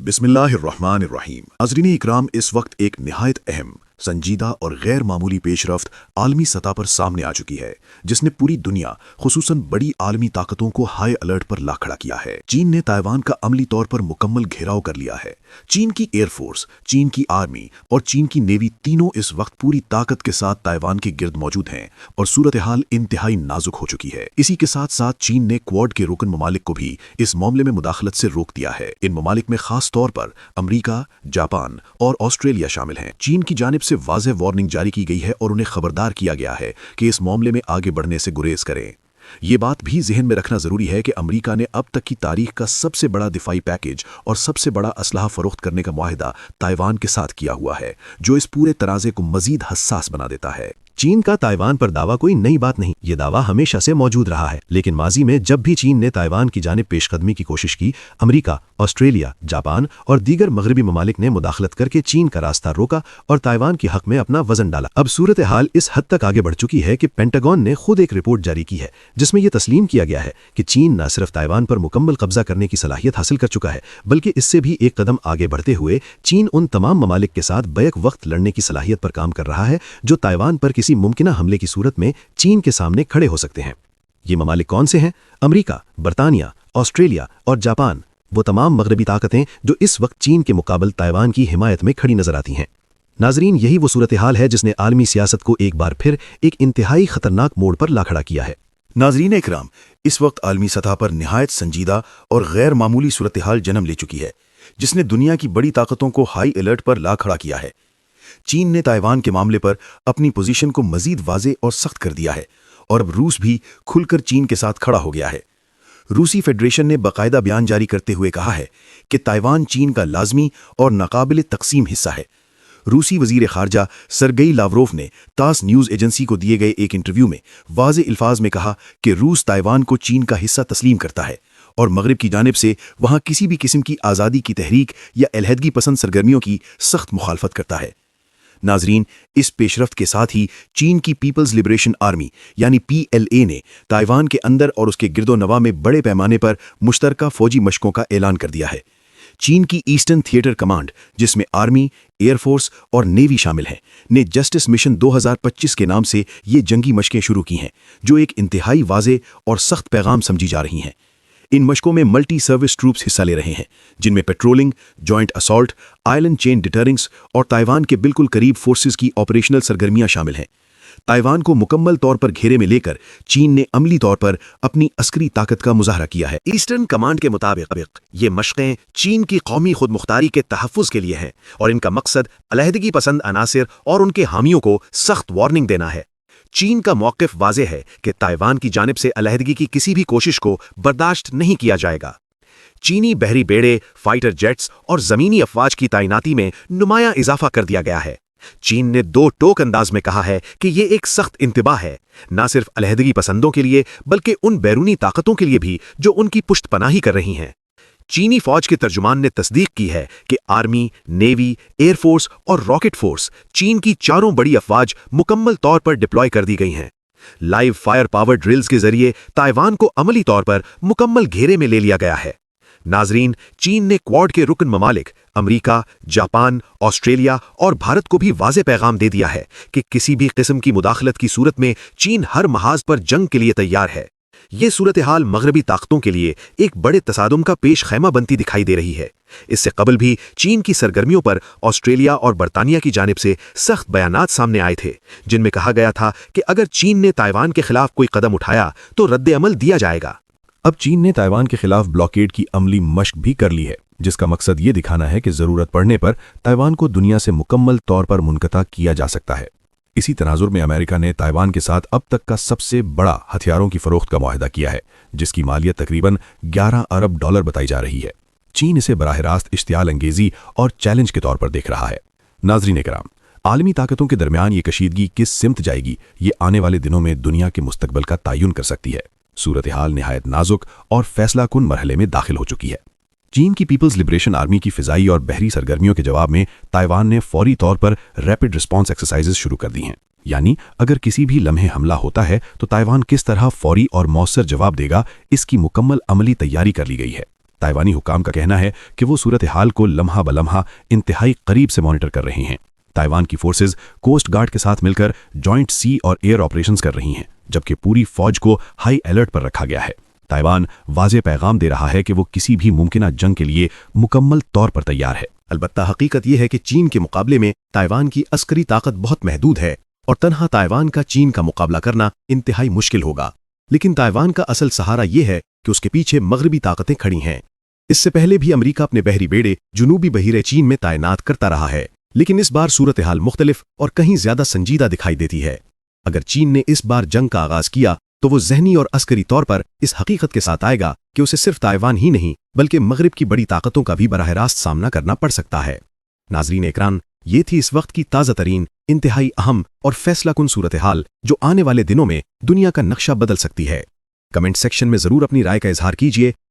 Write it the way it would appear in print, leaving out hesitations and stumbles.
बिस्मिल्लाहिर्रहमानिर्रहीम। नाज़रीन इकराम, इस वक्त एक निहायत अहम, संजीदा और गैर मामूली पेशरफ्त आलमी सतह पर सामने आ चुकी है, जिसने पूरी दुनिया खुसूसन बड़ी आलमी ताकतों को हाई अलर्ट पर ला खड़ा किया है। चीन ने ताइवान का अमली तौर पर मुकम्मल घेराव कर लिया है। चीन की एयरफोर्स, चीन की आर्मी और चीन की नेवी तीनों इस वक्त पूरी ताकत के साथ ताइवान के गिर्द मौजूद हैं और सूरत हाल इंतहाई नाजुक हो चुकी है। इसी के साथ साथ चीन ने क्वाड के रुकन ममालिक को भी इस मामले में मुदाखलत से रोक दिया है। इन ममालिक में खास तौर पर अमरीका, जापान और ऑस्ट्रेलिया शामिल हैं। चीन की जानिब से वाज़ेह वार्निंग जारी की गई है और उन्हें खबरदार किया गया है कि इस मामले में आगे बढ़ने से गुरेज करें। ये बात भी जहन में रखना जरूरी है कि अमेरिका ने अब तक की तारीख का सबसे बड़ा दिफाई पैकेज और सबसे बड़ा असलहा फरोख्त करने का मुआहिदा ताइवान के साथ किया हुआ है, जो इस पूरे तराजे को मजीद हसास बना देता है। चीन का ताइवान पर दावा कोई नई बात नहीं, ये दावा हमेशा से मौजूद रहा है। लेकिन माजी में जब भी चीन ने ताइवान की जानिब पेशकदमी की कोशिश की, अमेरिका, ऑस्ट्रेलिया, जापान और दीगर मगरबी ममालिक ने मुदाखलत करके चीन का रास्ता रोका और ताइवान की हक में अपना वजन डाला। अब सूरत हाल इस हद तक आगे बढ़ चुकी है कि पेंटागन ने खुद एक रिपोर्ट जारी की है, जिसमें यह तस्लीम किया गया है कि चीन न सिर्फ ताइवान पर मुकम्मल कब्जा करने की सलाहियत हासिल कर चुका है, बल्कि इससे भी एक कदम आगे बढ़ते हुए चीन उन तमाम ममालिक के साथ बैक वक्त लड़ने की सलाहियत पर काम कर रहा है जो ताइवान पर किसी मुमकिन हमले की सूरत में चीन के सामने खड़े हो सकते हैं। ये ममालिक कौन से हैं? अमेरिका, बरतानिया, ऑस्ट्रेलिया और जापान, वो तमाम मगरबी ताकतें जो इस वक्त चीन के मुकाबले ताइवान की हिमायत में खड़ी नजर आती हैं। नाजरीन, यही वो सूरत हाल है जिसने आलमी सियासत को एक बार फिर एक इंतहाई खतरनाक मोड़ पर ला खड़ा किया है। नाजरीन इकराम, इस वक्त आलमी सतह पर निहायत संजीदा और गैर मामूली सूरत हाल जन्म ले चुकी है, जिसने दुनिया की बड़ी ताकतों को हाई अलर्ट पर ला खड़ा किया है। चीन ने ताइवान के मामले पर अपनी पोजीशन को मजीद वाज़ेह और सख्त कर दिया है और अब रूस भी खुलकर चीन के साथ खड़ा हो गया है। रूसी फेडरेशन ने बाकायदा बयान जारी करते हुए कहा है कि ताइवान चीन का लाजमी और नाकाबिल तकसीम हिस्सा है। रूसी वजीर खारजा सरगेई लावरोव ने तास न्यूज़ एजेंसी को दिए गए एक इंटरव्यू में वाज़ेह अल्फाज में कहा कि रूस ताइवान को चीन का हिस्सा तस्लीम करता है और मगरिब की जानिब से वहां किसी भी किस्म की आज़ादी की तहरीक या अलहदगी पसंद सरगर्मियों की सख्त मुखालफत करता है। नाजरीन, इस पेशरफ्त के साथ ही चीन की पीपल्स लिबरेशन आर्मी यानी PLA ने ताइवान के अंदर और उसके गिरदो नवा में बड़े पैमाने पर मुश्तरका फौजी मशकों का ऐलान कर दिया है। चीन की ईस्टर्न थिएटर कमांड, जिसमें आर्मी, एयरफोर्स और नेवी शामिल हैं, ने जस्टिस मिशन 2025 के नाम से ये जंगी मशकें शुरू की हैं, जो एक इंतहाई वाज़ेह और सख्त पैगाम समझी जा रही हैं। इन मशकों में मल्टी सर्विस ट्रूप्स हिस्सा ले रहे हैं, जिनमें patrolling, joint assault, island chain deterrence और ताइवान के बिल्कुल करीब फोर्सेस की ऑपरेशनल सरगर्मियां शामिल हैं। ताइवान को मुकम्मल तौर पर घेरे में लेकर चीन ने अमली तौर पर अपनी अस्करी ताकत का मुजाहरा किया है। ईस्टर्न कमांड के मुताबिक ये मशकें चीन की कौमी खुद मुख्तारी के तहफ़्फ़ुज़ के लिए हैं और इनका मकसद अलहदगी पसंद अनासिर और उनके हामियों को सख्त वार्निंग देना है। चीन का मौक़िफ़ वाज़ेह है कि ताइवान की जानिब से अलहदगी की किसी भी कोशिश को बर्दाश्त नहीं किया जाएगा। चीनी बहरी बेड़े, फाइटर जेट्स और ज़मीनी अफ़वाज की तैनाती में नुमायां इजाफा कर दिया गया है। चीन ने दो टोक अंदाज में कहा है कि ये एक सख्त इंतबाह है, न सिर्फ अलहदगी पसंदों के लिए बल्कि उन बैरूनी ताकतों के लिए भी जो उनकी पुश्तपनाही कर रही हैं। चीनी फौज के तर्जुमान ने तस्दीक की है कि आर्मी, नेवी, एयरफोर्स और रॉकेट फोर्स चीन की चारों बड़ी अफवाज मुकम्मल तौर पर डिप्लॉय कर दी गई हैं। लाइव फायर पावर ड्रिल्स के जरिए ताइवान को अमली तौर पर मुकम्मल घेरे में ले लिया गया है। नाजरीन, चीन ने क्वाड के रुकन ममालिक अमरीका, जापान, ऑस्ट्रेलिया और भारत को भी वाज़ेह पैगाम दे दिया है कि किसी भी किस्म की मुदाखलत की सूरत में चीन हर महाज पर जंग के लिए तैयार है। ये सूरत हाल मगरबी ताकतों के लिए एक बड़े तसादुम का पेश खैमा बनती दिखाई दे रही है। इससे कबल भी चीन की सरगर्मियों पर ऑस्ट्रेलिया और बरतानिया की जानिब से सख्त बयानात सामने आए थे, जिनमें कहा गया था कि अगर चीन ने ताइवान के खिलाफ कोई कदम उठाया तो रद्द अमल दिया जाएगा। अब चीन ने ताइवान के खिलाफ ब्लॉकेड की अमली मशक भी कर ली है, जिसका मकसद ये दिखाना है कि जरूरत पड़ने पर ताइवान को दुनिया से मुकम्मल तौर पर मुनक़ता किया जा सकता है। इसी तनाजुर में अमेरिका ने ताइवान के साथ अब तक का सबसे बड़ा हथियारों की फरोख्त का मुआहिदा किया है, जिसकी मालियत तकरीबन 11 अरब डॉलर बताई जा रही है। चीन इसे बराह रास्त इश्तियाल अंगेजी और चैलेंज के तौर पर देख रहा है। नाजरीन इकराम, आलमी ताकतों के दरमियान ये कशीदगी किस सिमत जाएगी, ये आने वाले दिनों में दुनिया के मुस्तकबल का तयन कर सकती है। सूरत हाल निहायत नाजुक और फैसला कुन मरहले में दाखिल हो चुकी है। चीन की पीपल्स लिबरेशन आर्मी की फिजाई और बहरी सरगर्मियों के जवाब में ताइवान ने फौरी तौर पर रैपिड रिस्पॉन्स एक्सरसाइजेस शुरू कर दी हैं। यानी अगर किसी भी लम्हे हमला होता है तो ताइवान किस तरह फौरी और मौसर जवाब देगा, इसकी मुकम्मल अमली तैयारी कर ली गई है। ताइवानी हुकाम का कहना है कि वो सूरत हाल को लम्हा बलम्हा इंतहाई करीब से मॉनिटर कर रहे हैं। ताइवान की फोर्सेज कोस्ट गार्ड के साथ मिलकर जॉइंट सी और एयर ऑपरेशंस कर रही हैं, जबकि पूरी फौज को हाई अलर्ट पर रखा गया है। ताइवान वाज़ेह पैगाम दे रहा है कि वो किसी भी मुमकिन जंग के लिए मुकम्मल तौर पर तैयार है। अलबत्ता हकीकत यह है कि चीन के मुकाबले में ताइवान की अस्करी ताकत बहुत महदूद है और तन्हा ताइवान का चीन का मुकाबला करना इंतहाई मुश्किल होगा। लेकिन ताइवान का असल सहारा यह है कि उसके पीछे मगरबी ताकतें खड़ी हैं। इससे पहले भी अमेरिका अपने बहरी बेड़े जुनूबी बहीरे चीन में तैनात करता रहा है, लेकिन इस बार सूरत हाल मुख्तलिफ और कहीं ज्यादा संजीदा दिखाई देती है। अगर चीन ने इस बार जंग का आगाज किया तो वो ज़हनी और अस्करी तौर पर इस हकीकत के साथ आएगा कि उसे सिर्फ ताइवान ही नहीं बल्कि मगरिब की बड़ी ताकतों का भी बराह रास्त सामना करना पड़ सकता है। नाजरीन इकराम, ये थी इस वक्त की ताज़ा तरीन, इंतहाई अहम और फैसला कुन सूरत हाल जो आने वाले दिनों में दुनिया का नक्शा बदल सकती है। कमेंट सेक्शन में जरूर अपनी राय का इजहार कीजिए